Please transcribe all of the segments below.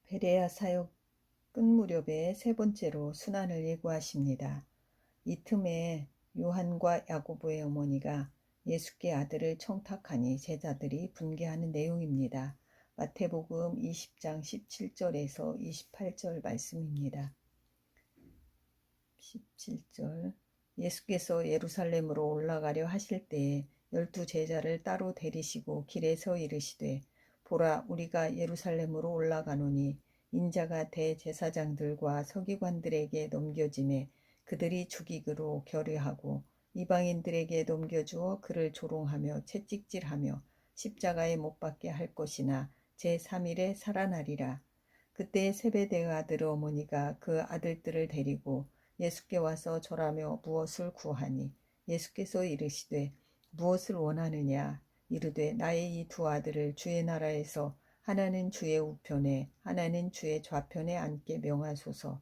베레아 사역 끝 무렵에 세 번째로 순환을 예고하십니다. 이 틈에 요한과 야고보의 어머니가 예수께 아들을 청탁하니 제자들이 분개하는 내용입니다. 마태복음 20장 17절에서 28절 말씀입니다. 17절 예수께서 예루살렘으로 올라가려 하실 때에 12 제자를 따로 데리시고 길에서 이르시되 보라 우리가 예루살렘으로 올라가노니 인자가 대제사장들과 서기관들에게 넘겨짐에 그들이 죽이기로 결의하고 이방인들에게 넘겨주어 그를 조롱하며 채찍질하며 십자가에 못 박게 할 것이나 제3일에 살아나리라. 그때 세베대의 아들 어머니가 그 아들들을 데리고 예수께 와서 절하며 무엇을 구하니 예수께서 이르시되 무엇을 원하느냐 이르되 나의 이 두 아들을 주의 나라에서 하나는 주의 우편에 하나는 주의 좌편에 앉게 명하소서.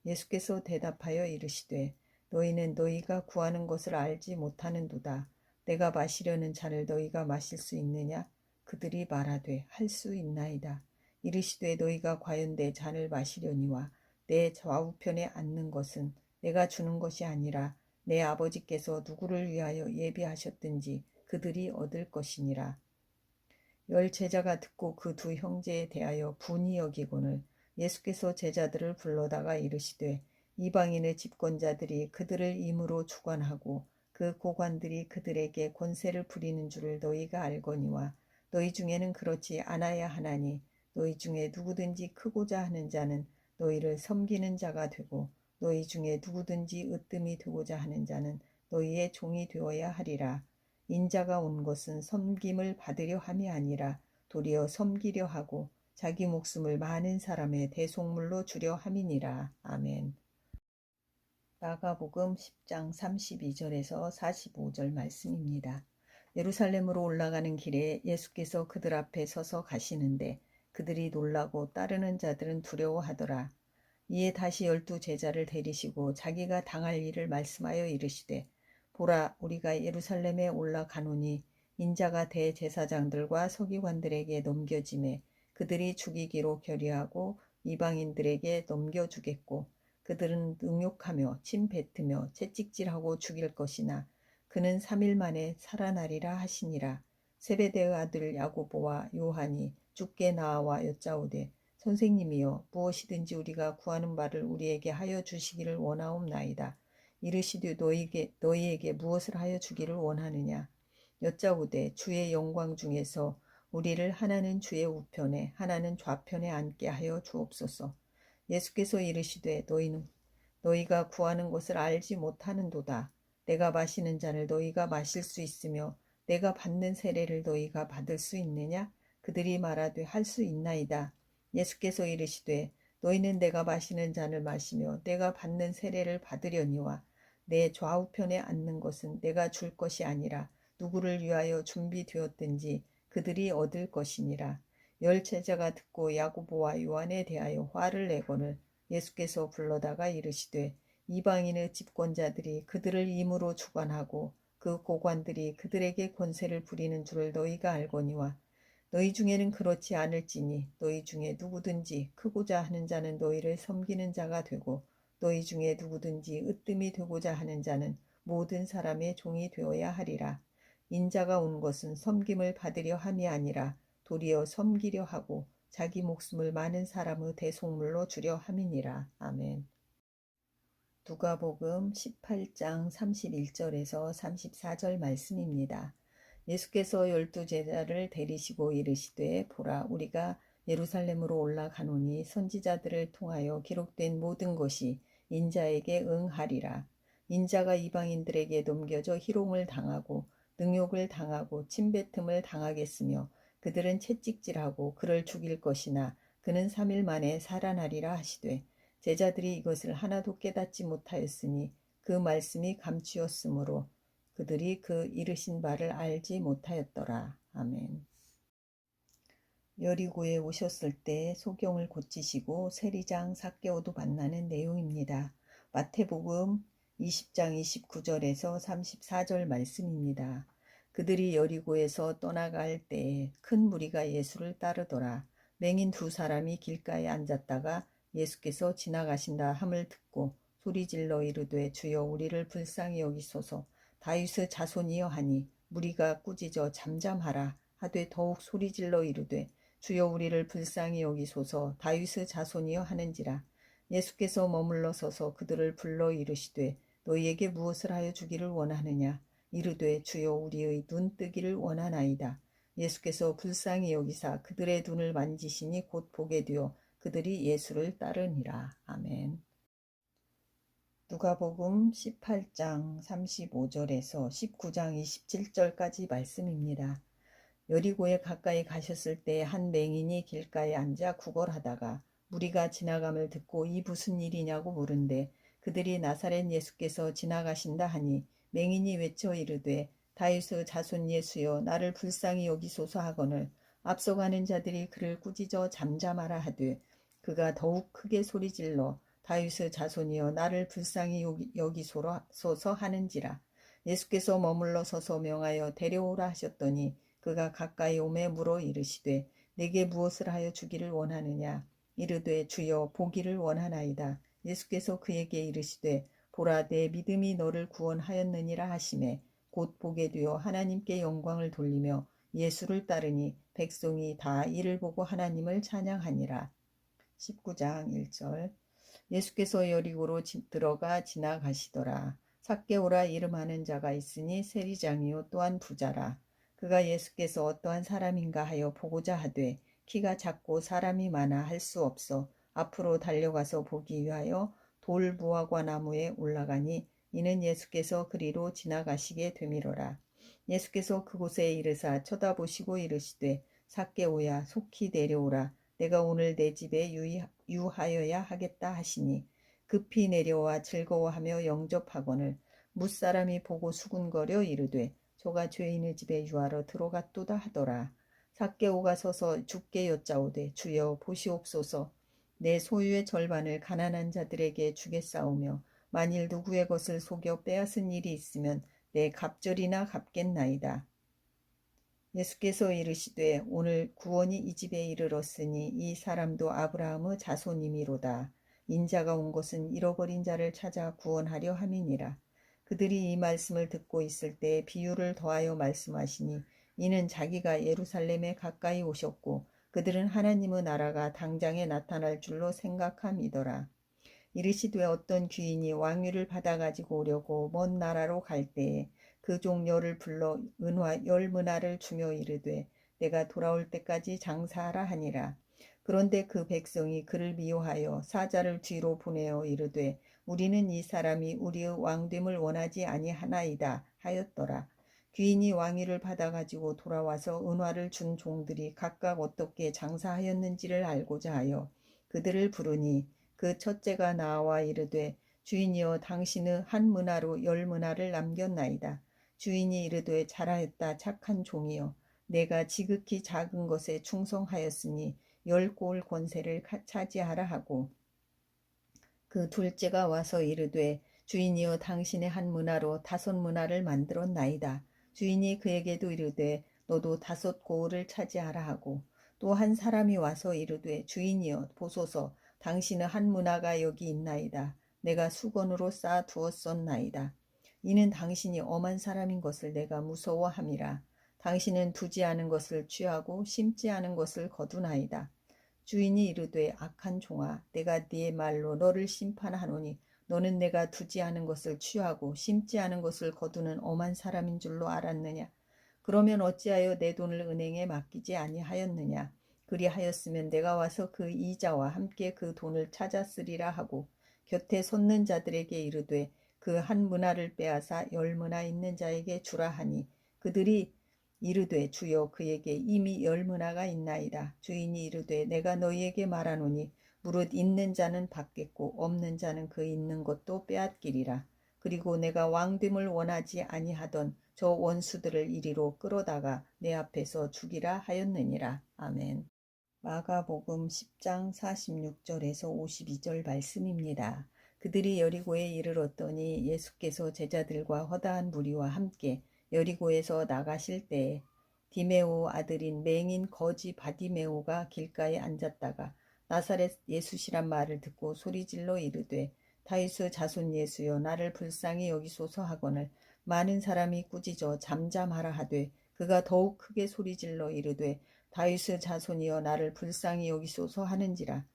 예수께서 대답하여 이르시되 너희는 너희가 구하는 것을 알지 못하는도다. 내가 마시려는 잔을 너희가 마실 수 있느냐? 그들이 말하되 할 수 있나이다. 이르시되 너희가 과연 내 잔을 마시려니와 내 좌우편에 앉는 것은 내가 주는 것이 아니라 내 아버지께서 누구를 위하여 예비하셨든지 그들이 얻을 것이니라. 열 제자가 듣고 그 두 형제에 대하여 분이 여기거늘 예수께서 제자들을 불러다가 이르시되 이방인의 집권자들이 그들을 임으로 주관하고 그 고관들이 그들에게 권세를 부리는 줄을 너희가 알거니와 너희 중에는 그렇지 않아야 하나니 너희 중에 누구든지 크고자 하는 자는 너희를 섬기는 자가 되고 너희 중에 누구든지 으뜸이 되고자 하는 자는 너희의 종이 되어야 하리라. 인자가 온 것은 섬김을 받으려 함이 아니라 도리어 섬기려 하고 자기 목숨을 많은 사람의 대속물로 주려 함이니라. 아멘. 마가복음 10장 32절에서 45절 말씀입니다. 예루살렘으로 올라가는 길에 예수께서 그들 앞에 서서 가시는데 그들이 놀라고 따르는 자들은 두려워하더라. 이에 다시 12 제자를 데리시고 자기가 당할 일을 말씀하여 이르시되 보라 우리가 예루살렘에 올라가노니 인자가 대제사장들과 서기관들에게 넘겨짐에 그들이 죽이기로 결의하고 이방인들에게 넘겨주겠고 그들은 능욕하며 침 뱉으며 채찍질하고 죽일 것이나 그는 3일 만에 살아나리라 하시니라. 세베대의 아들 야고보와 요한이 주께 나와 여짜오되 선생님이여 무엇이든지 우리가 구하는 바를 우리에게 하여 주시기를 원하옵나이다. 이르시되 너희에게 무엇을 하여 주기를 원하느냐. 여짜오되 주의 영광 중에서 우리를 하나는 주의 우편에 하나는 좌편에 앉게 하여 주옵소서. 예수께서 이르시되 너희가 구하는 것을 알지 못하는도다. 내가 마시는 잔을 너희가 마실 수 있으며 내가 받는 세례를 너희가 받을 수 있느냐? 그들이 말하되 할 수 있나이다. 예수께서 이르시되 너희는 내가 마시는 잔을 마시며 내가 받는 세례를 받으려니와 내 좌우편에 앉는 것은 내가 줄 것이 아니라 누구를 위하여 준비되었든지 그들이 얻을 것이니라. 열 제자가 듣고 야고보와 요한에 대하여 화를 내거늘 예수께서 불러다가 이르시되 이방인의 집권자들이 그들을 임으로 주관하고 그 고관들이 그들에게 권세를 부리는 줄을 너희가 알거니와 너희 중에는 그렇지 않을지니 너희 중에 누구든지 크고자 하는 자는 너희를 섬기는 자가 되고 너희 중에 누구든지 으뜸이 되고자 하는 자는 모든 사람의 종이 되어야 하리라. 인자가 온 것은 섬김을 받으려 함이 아니라 도리어 섬기려 하고 자기 목숨을 많은 사람의 대속물로 주려 함이니라. 아멘. 누가복음 18장 31절에서 34절 말씀입니다. 예수께서 12 제자를 데리시고 이르시되 보라 우리가 예루살렘으로 올라가노니 선지자들을 통하여 기록된 모든 것이 인자에게 응하리라. 인자가 이방인들에게 넘겨져 희롱을 당하고 능욕을 당하고 침뱉음을 당하겠으며 그들은 채찍질하고 그를 죽일 것이나 그는 3일 만에 살아나리라 하시되 제자들이 이것을 하나도 깨닫지 못하였으니 그 말씀이 감추었으므로 그들이 그 이르신 바를 알지 못하였더라. 아멘. 여리고에 오셨을 때 소경을 고치시고 세리장 삭개오도 만나는 내용입니다. 마태복음 20장 29절에서 34절 말씀입니다. 그들이 여리고에서 떠나갈 때에 큰 무리가 예수를 따르더라. 맹인 두 사람이 길가에 앉았다가 예수께서 지나가신다 함을 듣고 소리질러 이르되 주여 우리를 불쌍히 여기소서. 다윗의 자손이여 하니 무리가 꾸짖어 잠잠하라 하되 더욱 소리질러 이르되 주여 우리를 불쌍히 여기소서. 다윗의 자손이여 하는지라. 예수께서 머물러 서서 그들을 불러 이르시되 너희에게 무엇을 하여 주기를 원하느냐. 이르되 주여 우리의 눈 뜨기를 원하나이다. 예수께서 불쌍히 여기사 그들의 눈을 만지시니 곧 보게 되어 그들이 예수를 따르니라. 아멘. 누가복음 18장 35절에서 19장 27절까지 말씀입니다. 여리고에 가까이 가셨을 때 한 맹인이 길가에 앉아 구걸하다가 무리가 지나감을 듣고 이 무슨 일이냐고 물은데 그들이 나사렛 예수께서 지나가신다 하니 맹인이 외쳐 이르되 다윗의 자손 예수여 나를 불쌍히 여기소서 하거늘 앞서가는 자들이 그를 꾸짖어 잠잠하라 하되 그가 더욱 크게 소리질러 다윗의 자손이여 나를 불쌍히 여기소서 하는지라. 예수께서 머물러 서서 명하여 데려오라 하셨더니 그가 가까이 오매 물어 이르시되 내게 무엇을 하여 주기를 원하느냐. 이르되 주여 보기를 원하나이다. 예수께서 그에게 이르시되 보라 내 믿음이 너를 구원하였느니라 하시매 곧 보게 되어 하나님께 영광을 돌리며 예수를 따르니 백성이 다 이를 보고 하나님을 찬양하니라. 19장 1절. 예수께서 여리고로 들어가 지나가시더라. 삭개오라 이름하는 자가 있으니 세리장이요 또한 부자라. 그가 예수께서 어떠한 사람인가 하여 보고자 하되 키가 작고 사람이 많아 할 수 없어 앞으로 달려가서 보기 위하여 돌 무화과 나무에 올라가니 이는 예수께서 그리로 지나가시게 되미로라. 예수께서 그곳에 이르사 쳐다보시고 이르시되 삭개오야 속히 내려오라. 내가 오늘 내 집에 유하여야 하겠다 하시니 급히 내려와 즐거워하며 영접하거늘 무사람이 보고 수군거려 이르되 저가 죄인의 집에 유하러 들어갔도다 하더라. 삭개오가 서서 주께 여짜오되 주여 보시옵소서. 내 소유의 절반을 가난한 자들에게 주겠사오며 만일 누구의 것을 속여 빼앗은 일이 있으면 내 갑절이나 갚겠나이다. 예수께서 이르시되 오늘 구원이 이 집에 이르렀으니 이 사람도 아브라함의 자손이미로다. 인자가 온 것은 잃어버린 자를 찾아 구원하려 함이니라. 그들이 이 말씀을 듣고 있을 때 비유를 더하여 말씀하시니 이는 자기가 예루살렘에 가까이 오셨고 그들은 하나님의 나라가 당장에 나타날 줄로 생각함이더라. 이르시되 어떤 귀인이 왕위를 받아가지고 오려고 먼 나라로 갈 때에 그 종려를 불러 은화 10문화를 주며 이르되 내가 돌아올 때까지 장사하라 하니라. 그런데 그 백성이 그를 미워하여 사자를 뒤로 보내어 이르되 우리는 이 사람이 우리의 왕됨을 원하지 아니하나이다 하였더라. 귀인이 왕위를 받아가지고 돌아와서 은화를 준 종들이 각각 어떻게 장사하였는지를 알고자 하여 그들을 부르니 그 첫째가 나와 이르되 주인이여 당신의 한 문화로 10문화를 남겼나이다. 주인이 이르되 잘하였다 착한 종이여 내가 지극히 작은 것에 충성하였으니 10골 권세를 차지하라 하고 그 둘째가 와서 이르되 주인이여 당신의 한 문화로 5문화를 만들었나이다. 주인이 그에게도 이르되 너도 5고을을 차지하라 하고 또 한 사람이 와서 이르되 주인이여 보소서 당신의 한 문화가 여기 있나이다. 내가 수건으로 쌓아 두었었나이다. 이는 당신이 엄한 사람인 것을 내가 무서워함이라. 당신은 두지 않은 것을 취하고 심지 않은 것을 거두나이다. 주인이 이르되 악한 종아 내가 네 말로 너를 심판하노니 너는 내가 두지 않은 것을 취하고 심지 않은 것을 거두는 엄한 사람인 줄로 알았느냐. 그러면 어찌하여 내 돈을 은행에 맡기지 아니하였느냐. 그리하였으면 내가 와서 그 이자와 함께 그 돈을 찾았으리라 하고 곁에 섰는 자들에게 이르되 그 한 문화를 빼앗아 10문화 있는 자에게 주라 하니 그들이 이르되 주여 그에게 이미 10문화가 있나이다. 주인이 이르되 내가 너희에게 말하노니 무릇 있는 자는 받겠고 없는 자는 그 있는 것도 빼앗기리라. 그리고 내가 왕됨을 원하지 아니하던 저 원수들을 이리로 끌어다가 내 앞에서 죽이라 하였느니라. 아멘. 마가복음 10장 46절에서 52절 말씀입니다. 그들이 여리고에 이르렀더니 예수께서 제자들과 허다한 무리와 함께 여리고에서 나가실 때에 디메오 아들인 맹인 거지 바디메오가 길가에 앉았다가 나사렛 예수시란 말을 듣고 소리질러 이르되 다윗의 자손 예수여 나를 불쌍히 여기소서 하거늘 많은 사람이 꾸짖어 잠잠하라 하되 그가 더욱 크게 소리질러 이르되 다윗의 자손이여 나를 불쌍히 여기소서 하는지라.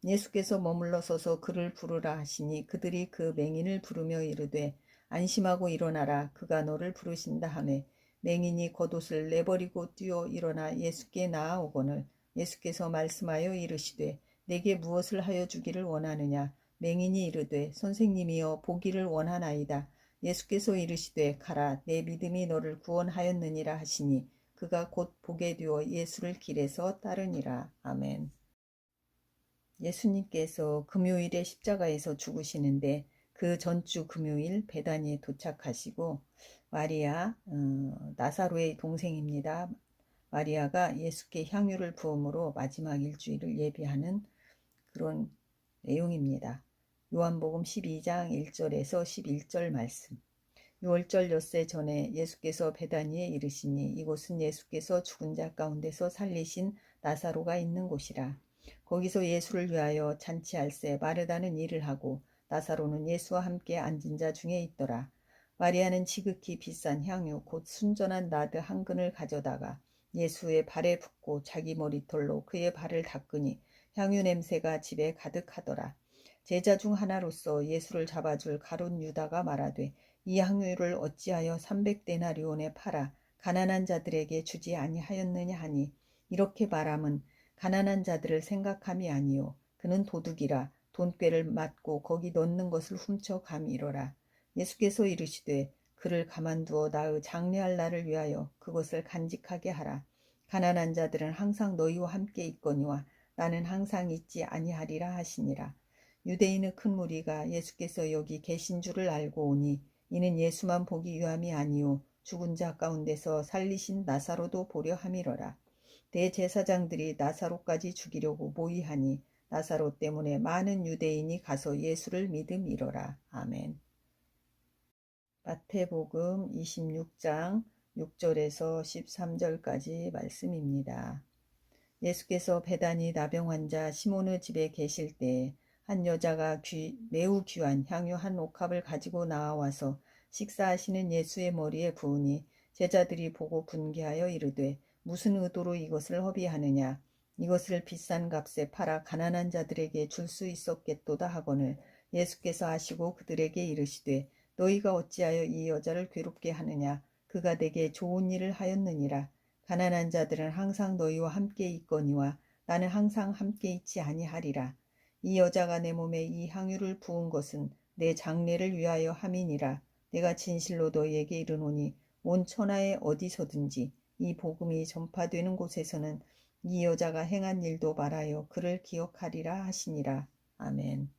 예수께서 머물러 서서 그를 부르라 하시니 그들이 그 맹인을 부르며 이르되 안심하고 일어나라 그가 너를 부르신다 하매 맹인이 겉옷을 내버리고 뛰어 일어나 예수께 나아오거늘 예수께서 말씀하여 이르시되 내게 무엇을 하여 주기를 원하느냐. 맹인이 이르되 선생님이여 보기를 원하나이다. 예수께서 이르시되 가라 내 믿음이 너를 구원하였느니라 하시니 그가 곧 보게 되어 예수를 길에서 따르니라. 아멘. 예수님께서 금요일에 십자가에서 죽으시는데 그 전주 금요일 베다니에 도착하시고 마리아, 나사로의 동생입니다. 마리아가 예수께 향유를 부음으로 마지막 일주일을 예비하는 그런 내용입니다. 요한복음 12장 1절에서 11절 말씀. 6월절 엿새 전에 예수께서 베다니에 이르시니 이곳은 예수께서 죽은 자 가운데서 살리신 나사로가 있는 곳이라. 거기서 예수를 위하여 잔치할세 마르다는 일을 하고 나사로는 예수와 함께 앉은 자 중에 있더라. 마리아는 지극히 비싼 향유 곧 순전한 나드 한 근을 가져다가 예수의 발에 붓고 자기 머리털로 그의 발을 닦으니 향유 냄새가 집에 가득하더라. 제자 중 하나로서 예수를 잡아줄 가룟 유다가 말하되 이 향유를 어찌하여 300데나리온에 팔아 가난한 자들에게 주지 아니하였느냐 하니 이렇게 말함은 가난한 자들을 생각함이 아니요 그는 도둑이라 돈꾀를 맞고 거기 넣는 것을 훔쳐 감이러라. 예수께서 이르시되 그를 가만두어 나의 장례할 날을 위하여 그것을 간직하게 하라. 가난한 자들은 항상 너희와 함께 있거니와 나는 항상 있지 아니하리라 하시니라. 유대인의 큰 무리가 예수께서 여기 계신 줄을 알고 오니 이는 예수만 보기 위함이 아니요 죽은 자 가운데서 살리신 나사로도 보려 함이러라. 대제사장들이 나사로까지 죽이려고 모의하니 나사로 때문에 많은 유대인이 가서 예수를 믿음이러라. 아멘. 마태복음 26장 6절에서 13절까지 말씀입니다. 예수께서 베다니 나병 환자 시몬의 집에 계실 때 한 여자가 매우 귀한 향유 한 옥합을 가지고 나와서 식사하시는 예수의 머리에 부으니 제자들이 보고 분개하여 이르되 무슨 의도로 이것을 허비하느냐. 이것을 비싼 값에 팔아 가난한 자들에게 줄 수 있었겠도다 하거늘 예수께서 아시고 그들에게 이르시되 너희가 어찌하여 이 여자를 괴롭게 하느냐. 그가 내게 좋은 일을 하였느니라. 가난한 자들은 항상 너희와 함께 있거니와 나는 항상 함께 있지 아니하리라. 이 여자가 내 몸에 이 향유를 부은 것은 내 장례를 위하여 함이니라. 내가 진실로 너희에게 이르노니 온 천하에 어디서든지 이 복음이 전파되는 곳에서는 이 여자가 행한 일도 말하여 그를 기억하리라 하시니라. 아멘.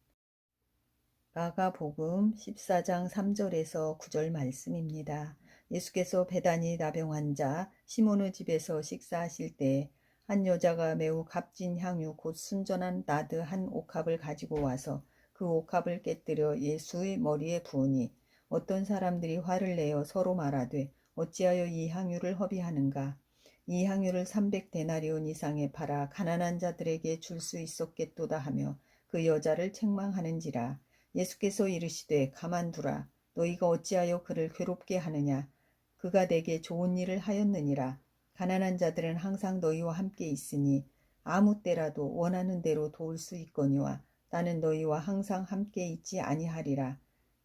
마가복음 14장 3절에서 9절 말씀입니다. 예수께서 베다니 나병 환자 시몬의 집에서 식사하실 때 한 여자가 매우 값진 향유 곧 순전한 나드 한 옥합을 가지고 와서 그 옥합을 깨뜨려 예수의 머리에 부으니 어떤 사람들이 화를 내어 서로 말하되 어찌하여 이 향유를 허비하는가. 이 향유를 300데나리온 이상에 팔아 가난한 자들에게 줄 수 있었겠도다 하며 그 여자를 책망하는지라. 예수께서 이르시되 가만두라. 너희가 어찌하여 그를 괴롭게 하느냐. 그가 내게 좋은 일을 하였느니라. 가난한 자들은 항상 너희와 함께 있으니 아무 때라도 원하는 대로 도울 수 있거니와 나는 너희와 항상 함께 있지 아니하리라.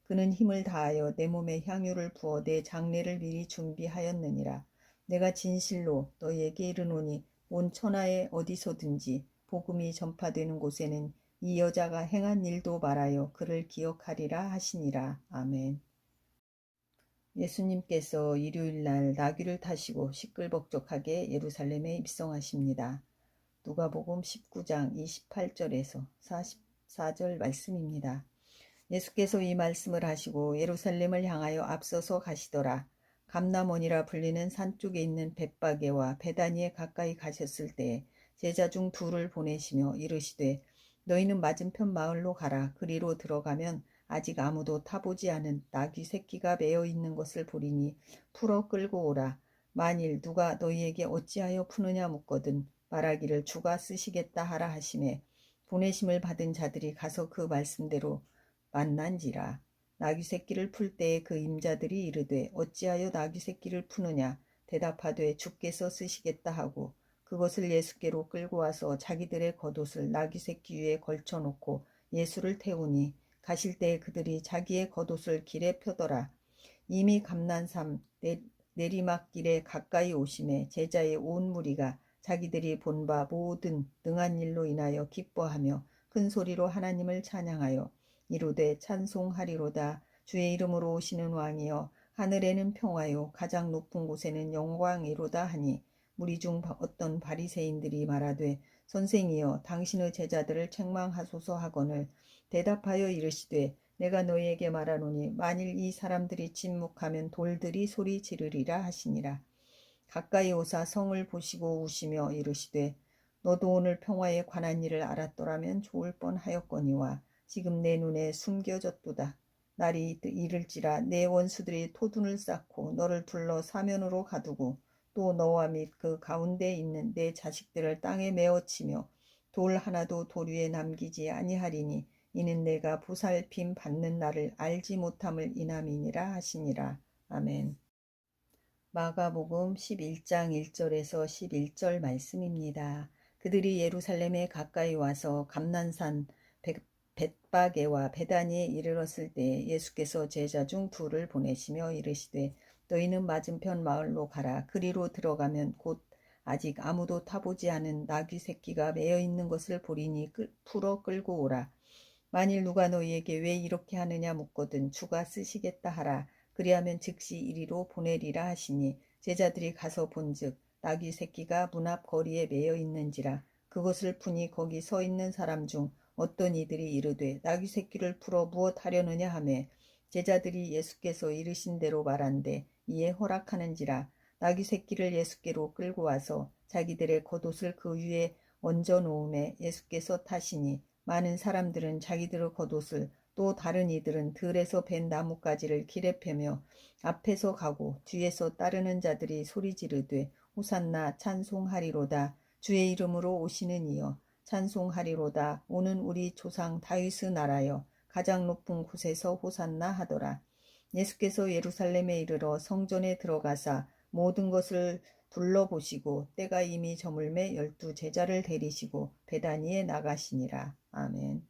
그는 힘을 다하여 내 몸에 향유를 부어 내 장례를 미리 준비하였느니라. 내가 진실로 너희에게 이르노니 온 천하에 어디서든지 복음이 전파되는 곳에는 이 여자가 행한 일도 말하여 그를 기억하리라 하시니라. 아멘. 예수님께서 일요일날 나귀를 타시고 시끌벅적하게 예루살렘에 입성하십니다. 누가복음 19장 28절에서 44절 말씀입니다. 예수께서 이 말씀을 하시고 예루살렘을 향하여 앞서서 가시더라. 감람원이라 불리는 산 쪽에 있는 벳바게와 베다니에 가까이 가셨을 때 제자 중 둘을 보내시며 이르시되 너희는 맞은편 마을로 가라. 그리로 들어가면 아직 아무도 타보지 않은 나귀 새끼가 매어 있는 것을 보리니 풀어 끌고 오라. 만일 누가 너희에게 어찌하여 푸느냐 묻거든 말하기를 주가 쓰시겠다 하라 하시매 보내심을 받은 자들이 가서 그 말씀대로 만난지라. 나귀 새끼를 풀 때에 그 임자들이 이르되 어찌하여 나귀 새끼를 푸느냐 대답하되 주께서 쓰시겠다 하고 그것을 예수께로 끌고 와서 자기들의 겉옷을 나귀 새끼 위에 걸쳐 놓고 예수를 태우니 가실 때에 그들이 자기의 겉옷을 길에 펴더라. 이미 감난삼 내리막길에 가까이 오심에 제자의 온 무리가 자기들이 본 바 모든 능한 일로 인하여 기뻐하며 큰 소리로 하나님을 찬양하여 이르되 찬송하리로다. 주의 이름으로 오시는 왕이여 하늘에는 평화요 가장 높은 곳에는 영광이로다 하니 무리 중 어떤 바리새인들이 말하되 선생이여 당신의 제자들을 책망하소서 하거늘 대답하여 이르시되 내가 너희에게 말하노니 만일 이 사람들이 침묵하면 돌들이 소리 지르리라 하시니라. 가까이 오사 성을 보시고 우시며 이르시되 너도 오늘 평화에 관한 일을 알았더라면 좋을 뻔하였거니와 지금 내 눈에 숨겨졌도다. 날이 이를지라 내 원수들이 토둔을 쌓고 너를 둘러 사면으로 가두고 또 너와 및 그 가운데 있는 내 자식들을 땅에 메어치며 돌 하나도 돌 위에 남기지 아니하리니 이는 내가 보살핌 받는 날을 알지 못함을 인함이니라 하시니라. 아멘. 마가복음 11장 1절에서 11절 말씀입니다. 그들이 예루살렘에 가까이 와서 감난산 벳바게와 베다니에 이르렀을 때 예수께서 제자 중 둘을 보내시며 이르시되 너희는 맞은편 마을로 가라. 그리로 들어가면 곧 아직 아무도 타보지 않은 나귀 새끼가 매어 있는 것을 보리니 풀어 끌고 오라. 만일 누가 너희에게 왜 이렇게 하느냐 묻거든 주가 쓰시겠다 하라. 그리하면 즉시 이리로 보내리라 하시니 제자들이 가서 본즉 나귀 새끼가 문 앞 거리에 매여 있는지라. 그것을 푸니 거기 서 있는 사람 중 어떤 이들이 이르되 나귀 새끼를 풀어 무엇 하려느냐 하매 제자들이 예수께서 이르신 대로 말한대 이에 허락하는지라. 나귀 새끼를 예수께로 끌고 와서 자기들의 겉옷을 그 위에 얹어 놓음에 예수께서 타시니 많은 사람들은 자기들의 겉옷을 또 다른 이들은 들에서 벤 나뭇가지를 길에 펴며 앞에서 가고 뒤에서 따르는 자들이 소리 지르되 호산나 찬송하리로다. 주의 이름으로 오시는 이여 찬송하리로다. 오는 우리 조상 다윗의 나라여 가장 높은 곳에서 호산나 하더라. 예수께서 예루살렘에 이르러 성전에 들어가사 모든 것을 둘러보시고 때가 이미 저물매 12 제자를 데리시고 베다니에 나가시니라. 아멘.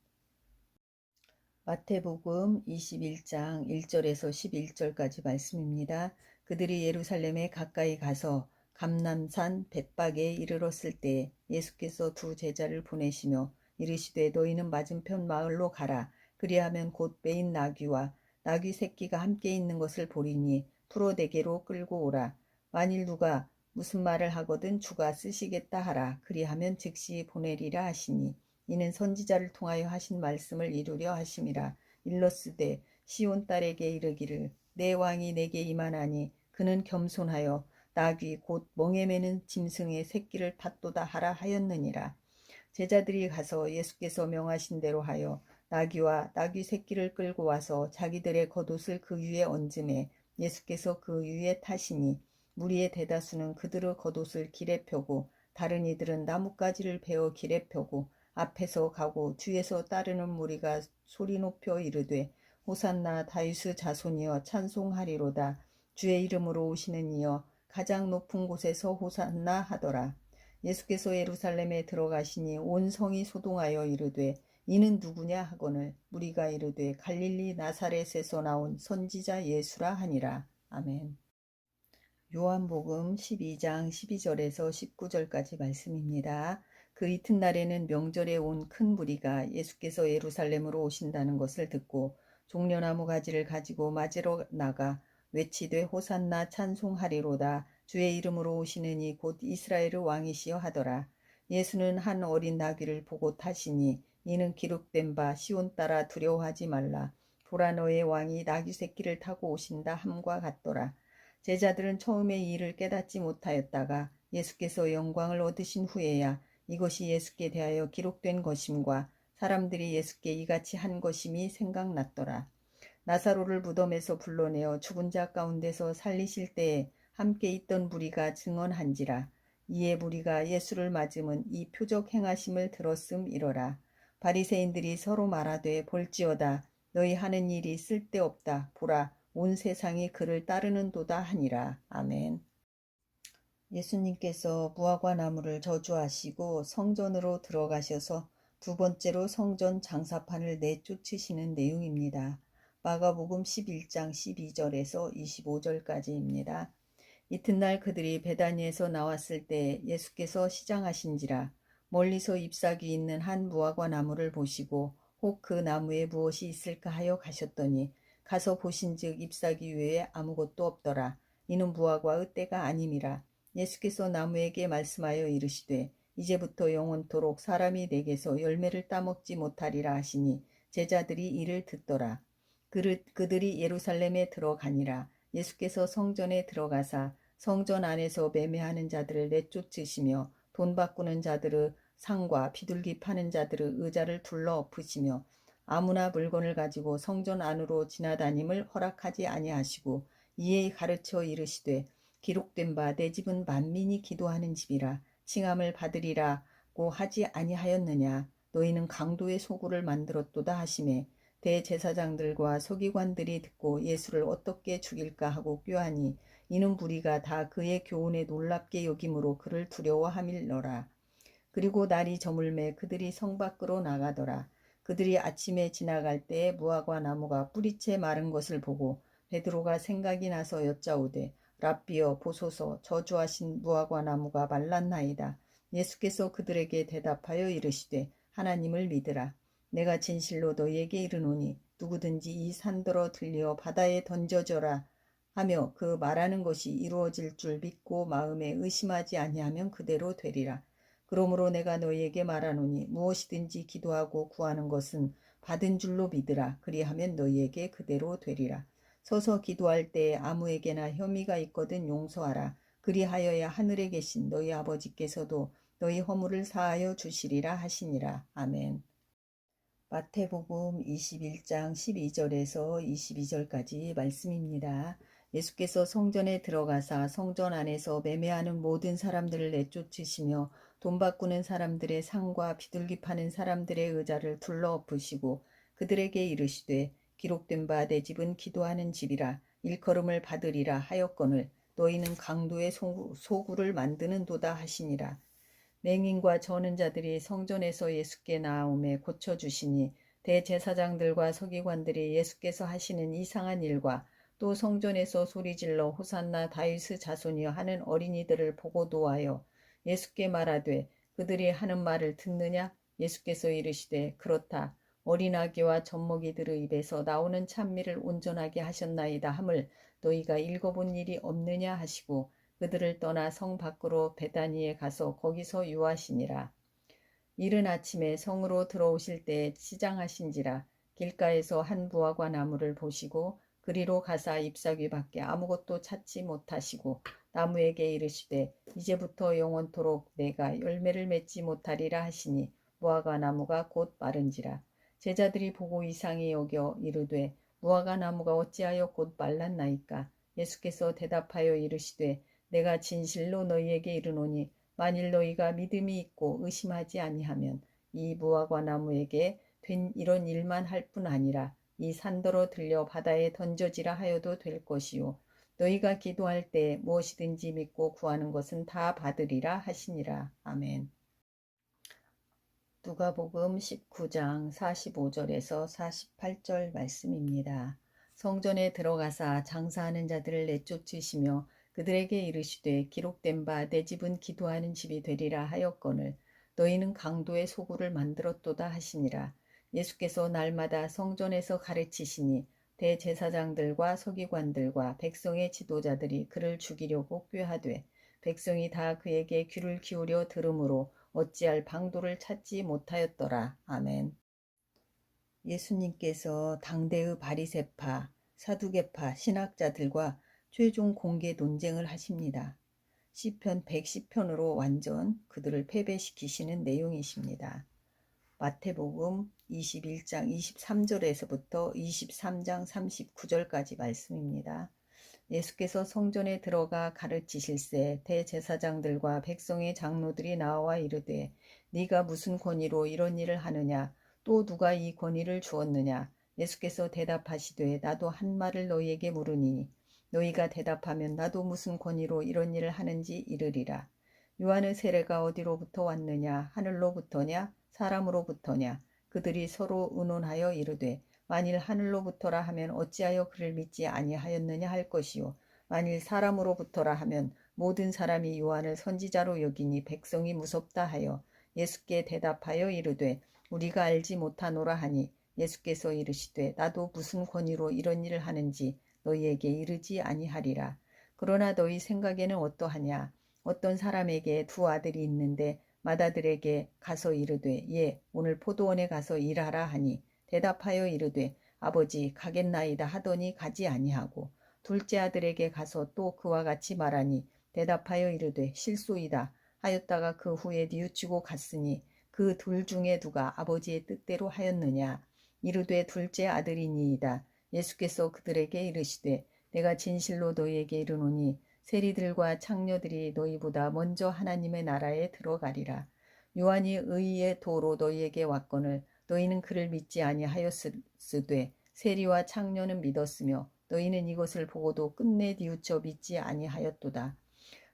마태복음 21장 1절에서 11절까지 말씀입니다. 그들이 예루살렘에 가까이 가서 감람산 벳박에 이르렀을 때 예수께서 두 제자를 보내시며 이르시되 너희는 맞은편 마을로 가라. 그리하면 곧 매인 나귀와 나귀 새끼가 함께 있는 것을 보리니 풀어 내게로 끌고 오라. 만일 누가 무슨 말을 하거든 주가 쓰시겠다 하라. 그리하면 즉시 보내리라 하시니 이는 선지자를 통하여 하신 말씀을 이루려 하심이라. 일러스되 시온 딸에게 이르기를 내 왕이 내게 임하나니 그는 겸손하여 나귀 곧 멍에 매는 짐승의 새끼를 탔도다 하라 하였느니라. 제자들이 가서 예수께서 명하신 대로 하여 나귀와 나귀 새끼를 끌고 와서 자기들의 겉옷을 그 위에 얹음에 예수께서 그 위에 타시니 무리의 대다수는 그들의 겉옷을 길에 펴고 다른 이들은 나뭇가지를 베어 길에 펴고 앞에서 가고 뒤에서 따르는 무리가 소리 높여 이르되 호산나 다윗의 자손이여 찬송하리로다. 주의 이름으로 오시는 이여 가장 높은 곳에서 호산나 하더라. 예수께서 예루살렘에 들어가시니 온 성이 소동하여 이르되 이는 누구냐 하거늘 무리가 이르되 갈릴리 나사렛에서 나온 선지자 예수라 하니라. 아멘. 요한복음 12장 12절에서 19절까지 말씀입니다. 그 이튿날에는 명절에 온 큰 무리가 예수께서 예루살렘으로 오신다는 것을 듣고 종려나무 가지를 가지고 맞으러 나가 외치되 호산나 찬송하리로다. 주의 이름으로 오시는 이 곧 이스라엘의 왕이시여 하더라. 예수는 한 어린 나귀를 보고 타시니 이는 기록된 바 시온 따라 두려워하지 말라. 보라 너의 왕이 나귀 새끼를 타고 오신다 함과 같더라. 제자들은 처음에 이 일을 깨닫지 못하였다가 예수께서 영광을 얻으신 후에야 이것이 예수께 대하여 기록된 것임과 사람들이 예수께 이같이 한 것임이 생각났더라. 나사로를 무덤에서 불러내어 죽은 자 가운데서 살리실 때에 함께 있던 무리가 증언한지라. 이에 무리가 예수를 맞음은 이 표적 행하심을 들었음이러라. 바리새인들이 서로 말하되 볼지어다 너희 하는 일이 쓸데없다. 보라 온 세상이 그를 따르는도다 하니라. 아멘. 예수님께서 무화과 나무를 저주하시고 성전으로 들어가셔서 두 번째로 성전 장사판을 내쫓으시는 내용입니다. 마가복음 11장 12절에서 25절까지입니다. 이튿날 그들이 베다니에서 나왔을 때 예수께서 시장하신지라. 멀리서 잎사귀 있는 한 무화과 나무를 보시고 혹 그 나무에 무엇이 있을까 하여 가셨더니 가서 보신즉 잎사귀 외에 아무것도 없더라. 이는 무화과의 때가 아님이라. 예수께서 나무에게 말씀하여 이르시되 이제부터 영원토록 사람이 내게서 열매를 따먹지 못하리라 하시니 제자들이 이를 듣더라. 그들이 예루살렘에 들어가니라. 예수께서 성전에 들어가사 성전 안에서 매매하는 자들을 내쫓으시며 돈 바꾸는 자들의 상과 비둘기 파는 자들의 의자를 둘러 엎으시며 아무나 물건을 가지고 성전 안으로 지나다님을 허락하지 아니하시고 이에 가르쳐 이르시되 기록된 바 내 집은 만민이 기도하는 집이라 칭함을 받으리라고 하지 아니하였느냐. 너희는 강도의 소굴을 만들었도다 하시매 대제사장들과 서기관들이 듣고 예수를 어떻게 죽일까 하고 꾀하니 이는 무리가 다 그의 교훈에 놀랍게 여김으로 그를 두려워함일러라. 그리고 날이 저물매 그들이 성 밖으로 나가더라. 그들이 아침에 지나갈 때에 무화과 나무가 뿌리채 마른 것을 보고 베드로가 생각이 나서 여짜오되 랍비여 보소서 저주하신 무화과 나무가 말랐나이다. 예수께서 그들에게 대답하여 이르시되 하나님을 믿으라. 내가 진실로 너희에게 이르노니 누구든지 이 산더러 들려 바다에 던져져라 하며 그 말하는 것이 이루어질 줄 믿고 마음에 의심하지 아니하면 그대로 되리라. 그러므로 내가 너희에게 말하노니 무엇이든지 기도하고 구하는 것은 받은 줄로 믿으라. 그리하면 너희에게 그대로 되리라. 서서 기도할 때에 아무에게나 혐의가 있거든 용서하라. 그리하여야 하늘에 계신 너희 아버지께서도 너희 허물을 사하여 주시리라 하시니라. 아멘. 마태복음 21장 12절에서 22절까지 말씀입니다. 예수께서 성전에 들어가사 성전 안에서 매매하는 모든 사람들을 내쫓으시며 돈 바꾸는 사람들의 상과 비둘기 파는 사람들의 의자를 둘러 엎으시고 그들에게 이르시되 기록된 바 내 집은 기도하는 집이라 일컬음을 받으리라 하였거늘 너희는 강도의 소굴을 만드는도다 하시니라. 맹인과 저는 자들이 성전에서 예수께 나아오매 고쳐주시니 대제사장들과 서기관들이 예수께서 하시는 이상한 일과 또 성전에서 소리질러 호산나 다윗의 자손이여 하는 어린이들을 보고 노하여 예수께 말하되 그들이 하는 말을 듣느냐? 예수께서 이르시되 그렇다. 어린아기와 젖먹이들의 입에서 나오는 찬미를 온전하게 하셨나이다 함을 너희가 읽어본 일이 없느냐 하시고 그들을 떠나 성 밖으로 베다니에 가서 거기서 유하시니라. 이른 아침에 성으로 들어오실 때에 시장하신지라. 길가에서 한 무화과 나무를 보시고 그리로 가사 잎사귀 밖에 아무것도 찾지 못하시고 나무에게 이르시되 이제부터 영원토록 내가 열매를 맺지 못하리라 하시니 무화과 나무가 곧 마른지라. 제자들이 보고 이상히 여겨 이르되 무화과 나무가 어찌하여 곧 말랐나이까. 예수께서 대답하여 이르시되 내가 진실로 너희에게 이르노니 만일 너희가 믿음이 있고 의심하지 아니하면 이 무화과 나무에게 된 이런 일만 할 뿐 아니라 이 산더러 들려 바다에 던져지라 하여도 될 것이요 너희가 기도할 때 무엇이든지 믿고 구하는 것은 다 받으리라 하시니라. 아멘. 누가복음 19장 45절에서 48절 말씀입니다. 성전에 들어가사 장사하는 자들을 내쫓으시며 그들에게 이르시되 기록된 바 내 집은 기도하는 집이 되리라 하였거늘 너희는 강도의 소굴을 만들었도다 하시니라. 예수께서 날마다 성전에서 가르치시니 대제사장들과 서기관들과 백성의 지도자들이 그를 죽이려고 꾀하되 백성이 다 그에게 귀를 기울여 들으므로 어찌할 방도를 찾지 못하였더라. 아멘. 예수님께서 당대의 바리새파, 사두개파 신학자들과 최종 공개 논쟁을 하십니다. 시편 110편으로 완전 그들을 패배시키시는 내용이십니다. 마태복음 21장 23절에서부터 23장 39절까지 말씀입니다. 예수께서 성전에 들어가 가르치실세 대제사장들과 백성의 장로들이 나와 이르되 네가 무슨 권위로 이런 일을 하느냐 또 누가 이 권위를 주었느냐 예수께서 대답하시되 나도 한 말을 너희에게 물으니 너희가 대답하면 나도 무슨 권위로 이런 일을 하는지 이르리라. 요한의 세례가 어디로부터 왔느냐 하늘로부터냐 사람으로부터냐 그들이 서로 의논하여 이르되 만일 하늘로부터라 하면 어찌하여 그를 믿지 아니하였느냐 할 것이요 만일 사람으로부터라 하면 모든 사람이 요한을 선지자로 여기니 백성이 무섭다 하여 예수께 대답하여 이르되 우리가 알지 못하노라 하니 예수께서 이르시되 나도 무슨 권위로 이런 일을 하는지 너희에게 이르지 아니하리라. 그러나 너희 생각에는 어떠하냐 어떤 사람에게 두 아들이 있는데 맏아들에게 가서 이르되 예 오늘 포도원에 가서 일하라 하니 대답하여 이르되 아버지 가겠나이다 하더니 가지 아니하고 둘째 아들에게 가서 또 그와 같이 말하니 대답하여 이르되 실소이다 하였다가 그 후에 뉘우치고 갔으니 그 둘 중에 누가 아버지의 뜻대로 하였느냐 이르되 둘째 아들이니이다. 예수께서 그들에게 이르시되 내가 진실로 너희에게 이르노니 세리들과 창녀들이 너희보다 먼저 하나님의 나라에 들어가리라. 요한이 의의 도로 너희에게 왔거늘 너희는 그를 믿지 아니하였으되 세리와 창녀는 믿었으며 너희는 이것을 보고도 끝내 뉘우쳐 믿지 아니하였도다.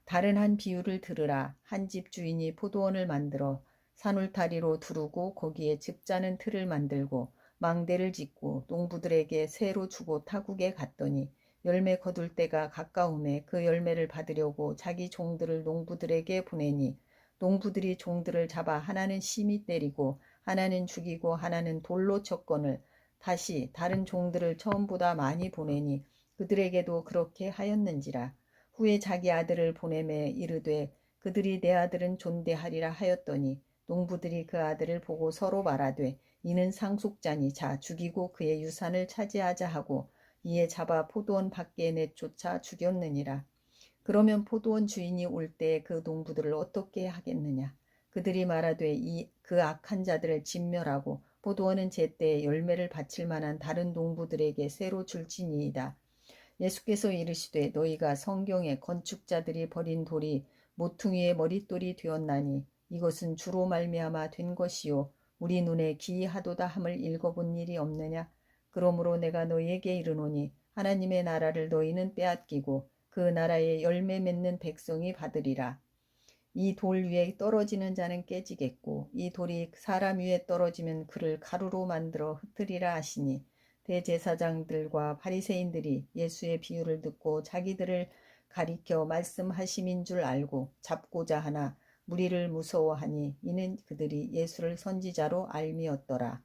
다른 한 비유를 들으라. 한 집 주인이 포도원을 만들어 산울타리로 두르고 거기에 즙자는 틀을 만들고 망대를 짓고 농부들에게 새로 주고 타국에 갔더니 열매 거둘 때가 가까움에 그 열매를 받으려고 자기 종들을 농부들에게 보내니 농부들이 종들을 잡아 하나는 심히 때리고 하나는 죽이고 하나는 돌로 쳤거늘 다시 다른 종들을 처음보다 많이 보내니 그들에게도 그렇게 하였는지라. 후에 자기 아들을 보내매 이르되 그들이 내 아들은 존대하리라 하였더니 농부들이 그 아들을 보고 서로 말하되 이는 상속자니 자 죽이고 그의 유산을 차지하자 하고 이에 잡아 포도원 밖에 내쫓아 죽였느니라. 그러면 포도원 주인이 올 때 그 농부들을 어떻게 하겠느냐. 그들이 말하되 그 악한 자들을 진멸하고 포도원은 제때에 열매를 바칠 만한 다른 농부들에게 새로 줄지니이다. 예수께서 이르시되 너희가 성경에 건축자들이 버린 돌이 모퉁이의 머릿돌이 되었나니 이것은 주로 말미암아 된 것이요 우리 눈에 기이하도다 함을 읽어본 일이 없느냐. 그러므로 내가 너희에게 이르노니 하나님의 나라를 너희는 빼앗기고 그 나라의 열매 맺는 백성이 받으리라. 이 돌 위에 떨어지는 자는 깨지겠고 이 돌이 사람 위에 떨어지면 그를 가루로 만들어 흩으리라 하시니 대제사장들과 바리새인들이 예수의 비유를 듣고 자기들을 가리켜 말씀하심인 줄 알고 잡고자 하나 무리를 무서워하니 이는 그들이 예수를 선지자로 알미었더라.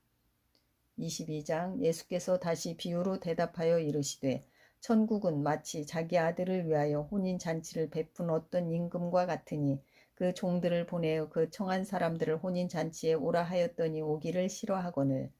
22장 예수께서 다시 비유로 대답하여 이르시되 천국은 마치 자기 아들을 위하여 혼인잔치를 베푼 어떤 임금과 같으니 그 종들을 보내어 그 청한 사람들을 혼인잔치에 오라 하였더니 오기를 싫어하거늘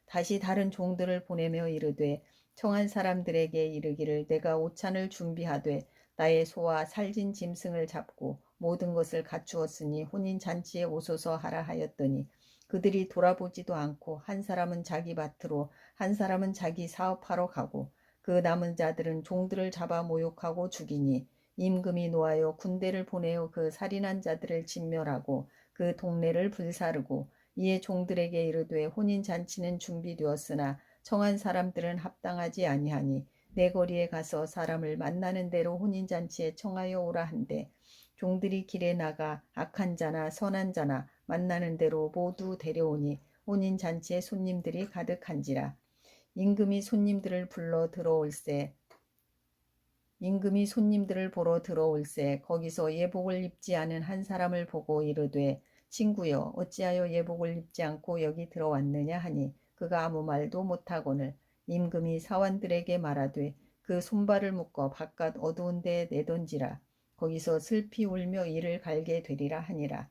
다시 다른 종들을 보내며 이르되 청한 사람들에게 이르기를 내가 오찬을 준비하되 나의 소와 살진 짐승을 잡고 모든 것을 갖추었으니 혼인잔치에 오소서 하라 하였더니 그들이 돌아보지도 않고 한 사람은 자기 밭으로 한 사람은 자기 사업하러 가고 그 남은 자들은 종들을 잡아 모욕하고 죽이니 임금이 노하여 군대를 보내어 그 살인한 자들을 진멸하고 그 동네를 불사르고 이에 종들에게 이르되 혼인잔치는 준비되었으나 청한 사람들은 합당하지 아니하니 내 거리에 가서 사람을 만나는 대로 혼인잔치에 청하여 오라 한대 종들이 길에 나가 악한 자나 선한 자나 만나는 대로 모두 데려오니 혼인잔치에 손님들이 가득한지라. 임금이 손님들을 보러 들어올세 거기서 예복을 입지 않은 한 사람을 보고 이르되 친구여 어찌하여 예복을 입지 않고 여기 들어왔느냐 하니 그가 아무 말도 못하거늘 임금이 사환들에게 말하되 그 손발을 묶어 바깥 어두운 데에 내던지라. 거기서 슬피 울며 이를 갈게 되리라 하니라.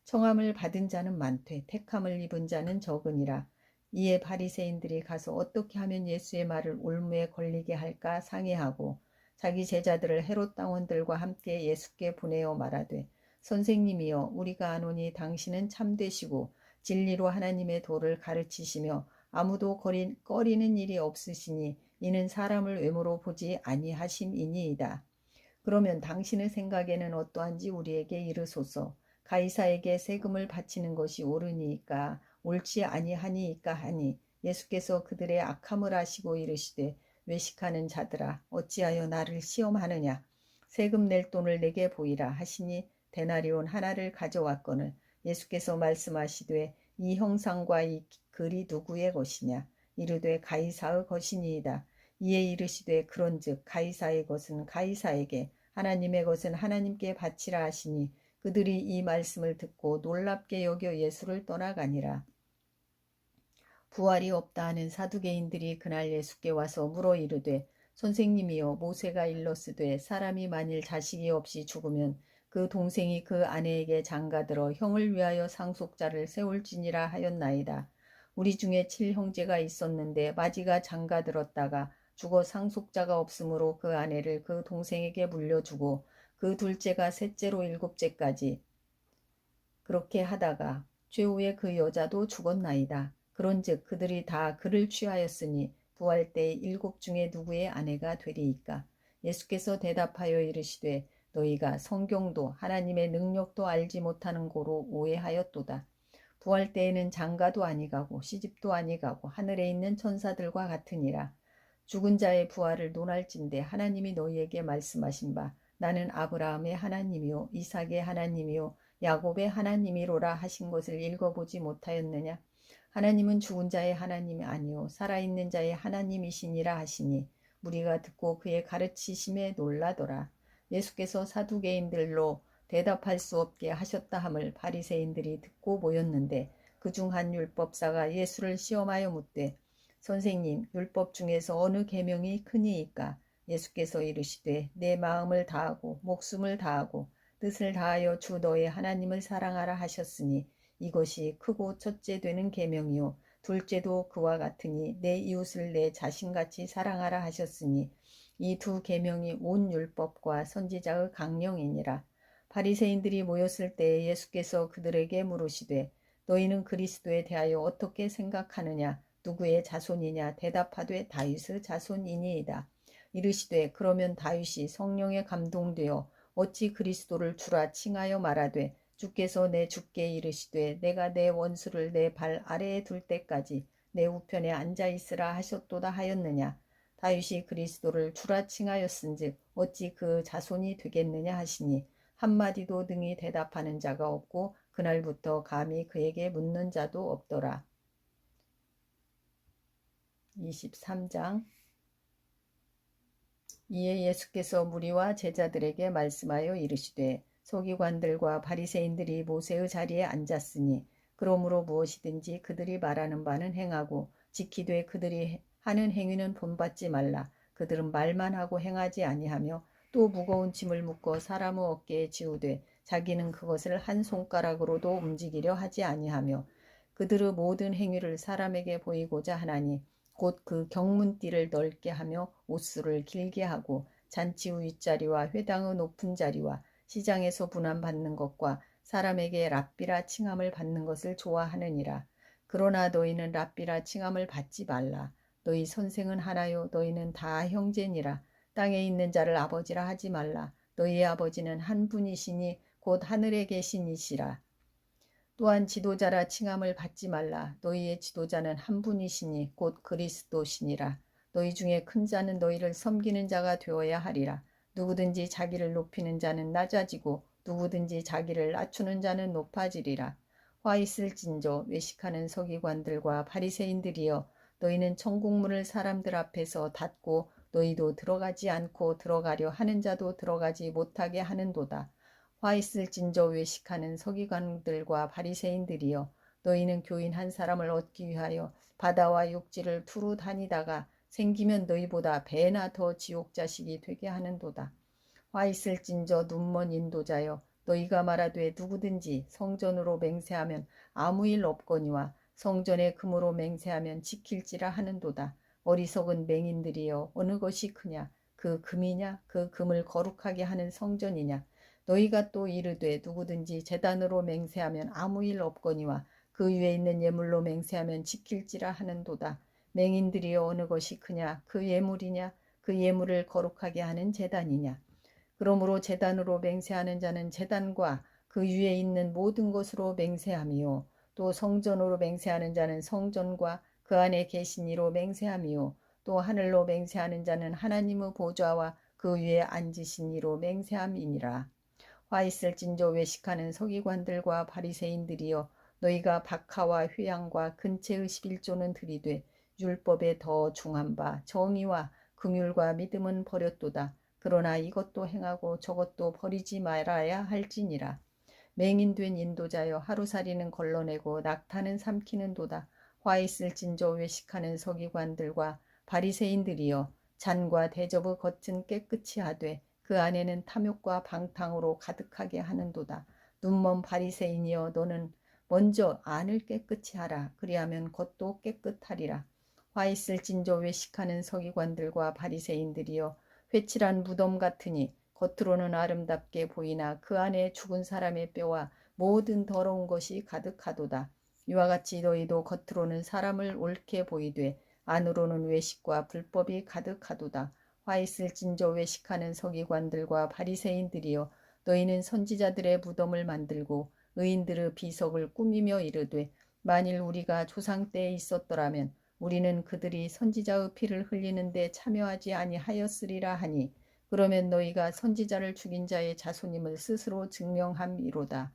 청함을 받은 자는 많되 택함을 입은 자는 적으니라. 이에 바리새인들이 가서 어떻게 하면 예수의 말을 올무에 걸리게 할까 상의하고 자기 제자들을 헤롯 당원들과 함께 예수께 보내어 말하되 선생님이여 우리가 아노니 당신은 참되시고 진리로 하나님의 도를 가르치시며 아무도 꺼리는 일이 없으시니 이는 사람을 외모로 보지 아니하심이니이다. 그러면 당신의 생각에는 어떠한지 우리에게 이르소서. 가이사에게 세금을 바치는 것이 옳으니까 옳지 아니하니이까 하니 예수께서 그들의 악함을 아시고 이르시되 외식하는 자들아 어찌하여 나를 시험하느냐. 세금 낼 돈을 내게 보이라 하시니 데나리온 하나를 가져왔거늘 예수께서 말씀하시되 이 형상과 이 글이 누구의 것이냐. 이르되 가이사의 것이니이다. 이에 이르시되 그런즉 가이사의 것은 가이사에게 하나님의 것은 하나님께 바치라 하시니 그들이 이 말씀을 듣고 놀랍게 여겨 예수를 떠나가니라. 부활이 없다 하는 사두개인들이 그날 예수께 와서 물어 이르되 선생님이여 모세가 일렀으되 사람이 만일 자식이 없이 죽으면 그 동생이 그 아내에게 장가들어 형을 위하여 상속자를 세울지니라 하였나이다. 우리 중에 7형제가 있었는데 마지가 장가들었다가 죽어 상속자가 없으므로 그 아내를 그 동생에게 물려주고 그 둘째가 셋째로 일곱째까지 그렇게 하다가 최후에 그 여자도 죽었나이다. 그런즉 그들이 다 그를 취하였으니 부활 때 일곱 중에 누구의 아내가 되리이까. 예수께서 대답하여 이르시되 너희가 성경도 하나님의 능력도 알지 못하는 고로 오해하였도다. 부활 때에는 장가도 아니가고 시집도 아니가고 하늘에 있는 천사들과 같으니라. 죽은 자의 부활을 논할진대 하나님이 너희에게 말씀하신 바 나는 아브라함의 하나님이요 이삭의 하나님이요 야곱의 하나님이로라 하신 것을 읽어보지 못하였느냐. 하나님은 죽은 자의 하나님이 아니요 살아있는 자의 하나님이시니라 하시니 무리가 듣고 그의 가르치심에 놀라더라. 예수께서 사두개인들로 대답할 수 없게 하셨다 함을 바리새인들이 듣고 모였는데 그중 한 율법사가 예수를 시험하여 묻되 선생님 율법 중에서 어느 계명이 크니이까. 예수께서 이르시되 내 마음을 다하고 목숨을 다하고 뜻을 다하여 주 너의 하나님을 사랑하라 하셨으니 이것이 크고 첫째 되는 계명이요 둘째도 그와 같으니 내 이웃을 내 자신같이 사랑하라 하셨으니 이 두 계명이 온 율법과 선지자의 강령이니라. 바리새인들이 모였을 때에 예수께서 그들에게 물으시되 너희는 그리스도에 대하여 어떻게 생각하느냐. 누구의 자손이냐. 대답하되 다윗의 자손이니이다. 이르시되 그러면 다윗이 성령에 감동되어 어찌 그리스도를 주라 칭하여 말하되 주께서 내 주께 이르시되 내가 내 원수를 내 발 아래에 둘 때까지 내 우편에 앉아 있으라 하셨도다 하였느냐. 다윗이 그리스도를 주라 칭하였은즉 어찌 그 자손이 되겠느냐 하시니 한마디도 능히 대답하는 자가 없고 그날부터 감히 그에게 묻는 자도 없더라. 23장. 이에 예수께서 무리와 제자들에게 말씀하여 이르시되 서기관들과 바리새인들이 모세의 자리에 앉았으니 그러므로 무엇이든지 그들이 말하는 바는 행하고 지키되 그들이 하는 행위는 본받지 말라. 그들은 말만 하고 행하지 아니하며 또 무거운 짐을 묶어 사람의 어깨에 지우되 자기는 그것을 한 손가락으로도 움직이려 하지 아니하며 그들의 모든 행위를 사람에게 보이고자 하나니 곧 그 경문띠를 넓게 하며 옷수를 길게 하고 잔치 후 윗자리와 회당의 높은 자리와 시장에서 분함받는 것과 사람에게 랍비라 칭함을 받는 것을 좋아하느니라. 그러나 너희는 랍비라 칭함을 받지 말라. 너희 선생은 하나요 너희는 다 형제니라. 땅에 있는 자를 아버지라 하지 말라. 너희의 아버지는 한 분이시니 곧 하늘에 계시니시라. 또한 지도자라 칭함을 받지 말라. 너희의 지도자는 한 분이시니 곧 그리스도시니라. 너희 중에 큰 자는 너희를 섬기는 자가 되어야 하리라. 누구든지 자기를 높이는 자는 낮아지고 누구든지 자기를 낮추는 자는 높아지리라. 화 있을진저 외식하는 서기관들과 바리새인들이여 너희는 천국문을 사람들 앞에서 닫고 너희도 들어가지 않고 들어가려 하는 자도 들어가지 못하게 하는도다. 화 있을진저 외식하는 서기관들과 바리새인들이여 너희는 교인 한 사람을 얻기 위하여 바다와 육지를 두루 다니다가 생기면 너희보다 배나 더 지옥 자식이 되게 하는도다. 화 있을진저 눈먼 인도자여 너희가 말하되 누구든지 성전으로 맹세하면 아무 일 없거니와 성전에 금으로 맹세하면 지킬지라 하는도다. 어리석은 맹인들이여 어느 것이 크냐. 그 금이냐 그 금을 거룩하게 하는 성전이냐. 너희가 또 이르되 누구든지 제단으로 맹세하면 아무 일 없거니와 그 위에 있는 예물로 맹세하면 지킬지라 하는도다. 맹인들이여 어느 것이 크냐? 그 예물이냐? 그 예물을 거룩하게 하는 제단이냐? 그러므로 제단으로 맹세하는 자는 제단과 그 위에 있는 모든 것으로 맹세함이요. 또 성전으로 맹세하는 자는 성전과 그 안에 계신 이로 맹세함이요. 또 하늘로 맹세하는 자는 하나님의 보좌와 그 위에 앉으신 이로 맹세함이니라. 화 있을진저 외식하는 서기관들과 바리새인들이여 너희가 박하와 휴양과 근체의 11조는 들이되 율법에 더 중한 바 정의와 긍휼과 믿음은 버렸도다. 그러나 이것도 행하고 저것도 버리지 말아야 할지니라. 맹인된 인도자여 하루살이는 걸러내고 낙타는 삼키는도다. 화 있을진저 외식하는 서기관들과 바리새인들이여 잔과 대접의 겉은 깨끗이 하되 그 안에는 탐욕과 방탕으로 가득하게 하는도다. 눈먼 바리새인이여 너는 먼저 안을 깨끗이 하라. 그리하면 겉도 깨끗하리라. 화 있을진저 외식하는 서기관들과 바리새인들이여 회칠한 무덤 같으니 겉으로는 아름답게 보이나 그 안에 죽은 사람의 뼈와 모든 더러운 것이 가득하도다. 이와 같이 너희도 겉으로는 사람을 옳게 보이되 안으로는 외식과 불법이 가득하도다. 화 있을진저 외식하는 서기관들과 바리새인들이여 너희는 선지자들의 무덤을 만들고 의인들의 비석을 꾸미며 이르되 만일 우리가 조상 때에 있었더라면 우리는 그들이 선지자의 피를 흘리는데 참여하지 아니하였으리라 하니 그러면 너희가 선지자를 죽인 자의 자손임을 스스로 증명함이로다.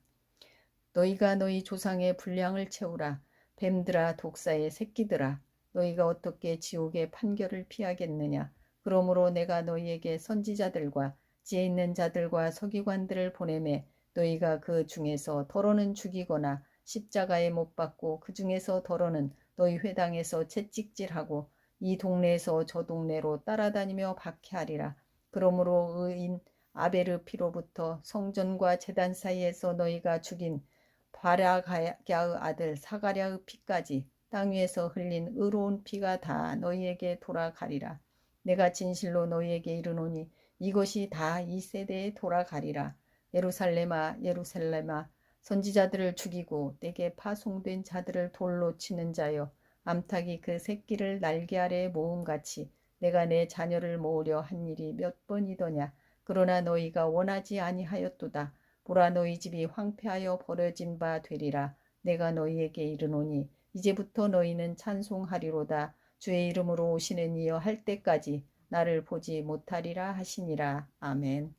너희가 너희 조상의 분량을 채우라. 뱀들아 독사의 새끼들아 너희가 어떻게 지옥의 판결을 피하겠느냐. 그러므로 내가 너희에게 선지자들과 지혜 있는 자들과 서기관들을 보내매 너희가 그 중에서 더러는 죽이거나 십자가에 못 박고 그 중에서 더러는 너희 회당에서 채찍질하고 이 동네에서 저 동네로 따라다니며 박해하리라. 그러므로 의인 아벨의 피로부터 성전과 제단 사이에서 너희가 죽인 바라가야의 아들 사가랴의 피까지 땅 위에서 흘린 의로운 피가 다 너희에게 돌아가리라. 내가 진실로 너희에게 이르노니 이것이 다 이 세대에 돌아가리라. 예루살렘아 예루살렘아 선지자들을 죽이고 내게 파송된 자들을 돌로 치는 자여 암탉이 그 새끼를 날개 아래에 모음같이 내가 내 자녀를 모으려 한 일이 몇 번이더냐. 그러나 너희가 원하지 아니하였도다. 보라 너희 집이 황폐하여 버려진 바 되리라. 내가 너희에게 이르노니 이제부터 너희는 찬송하리로다. 주의 이름으로 오시는 이여 할 때까지 나를 보지 못하리라 하시니라. 아멘.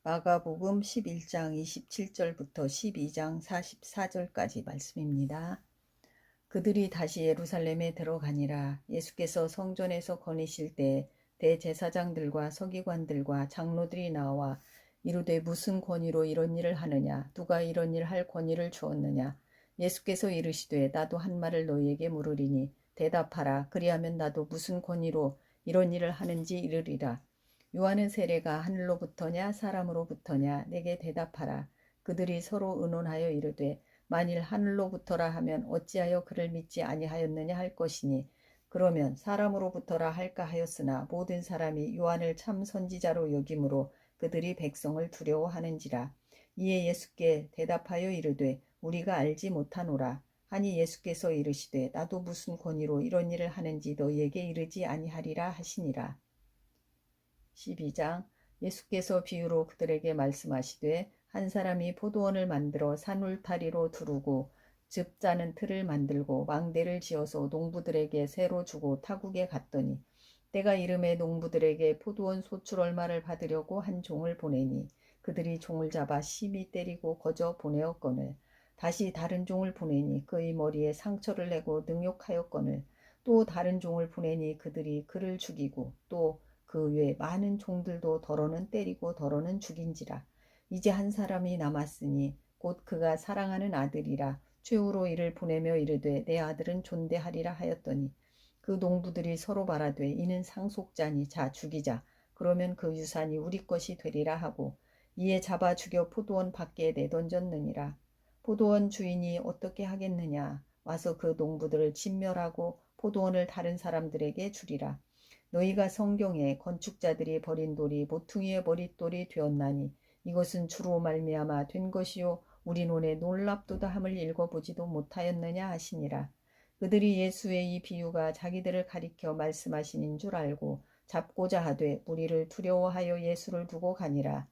마가복음 11장 27절부터 12장 44절까지 말씀입니다. 그들이 다시 예루살렘에 들어가니라. 예수께서 성전에서 거니실 때 대제사장들과 서기관들과 장로들이 나와 이르되 무슨 권위로 이런 일을 하느냐? 누가 이런 일 할 권위를 주었느냐? 예수께서 이르시되 나도 한 말을 너희에게 물으리니 대답하라. 그리하면 나도 무슨 권위로 이런 일을 하는지 이르리라. 요한의 세례가 하늘로부터냐 사람으로부터냐? 내게 대답하라. 그들이 서로 의논하여 이르되 만일 하늘로부터라 하면 어찌하여 그를 믿지 아니하였느냐 할 것이니 그러면 사람으로부터라 할까 하였으나 모든 사람이 요한을 참 선지자로 여김으로 그들이 백성을 두려워하는지라. 이에 예수께 대답하여 이르되 우리가 알지 못하노라. 하니 예수께서 이르시되 나도 무슨 권위로 이런 일을 하는지 너희에게 이르지 아니하리라 하시니라. 12장 예수께서 비유로 그들에게 말씀하시되 한 사람이 포도원을 만들어 산 울타리로 두르고 즙 짜는 틀을 만들고 망대를 지어서 농부들에게 새로 주고 타국에 갔더니 때가 이름에 농부들에게 포도원 소출 얼마를 받으려고 한 종을 보내니 그들이 종을 잡아 심히 때리고 거저 보내었거늘 다시 다른 종을 보내니 그의 머리에 상처를 내고 능욕하였거늘 또 다른 종을 보내니 그들이 그를 죽이고 또 그 외 많은 종들도 더러는 때리고 더러는 죽인지라. 이제 한 사람이 남았으니 곧 그가 사랑하는 아들이라. 최후로 이를 보내며 이르되 내 아들은 존대하리라 하였더니 그 농부들이 서로 말하되 이는 상속자니 자 죽이자. 그러면 그 유산이 우리 것이 되리라 하고 이에 잡아 죽여 포도원 밖에 내던졌느니라. 포도원 주인이 어떻게 하겠느냐. 와서 그 농부들을 진멸하고 포도원을 다른 사람들에게 주리라. 너희가 성경에 건축자들이 버린 돌이 모퉁이의 머릿돌이 되었나니 이것은 주로 말미암아 된 것이요 우리 눈에 놀랍도다 함을 읽어보지도 못하였느냐 하시니라. 그들이 예수의 이 비유가 자기들을 가리켜 말씀하시는 줄 알고 잡고자 하되 무리를 두려워하여 예수를 두고 가니라.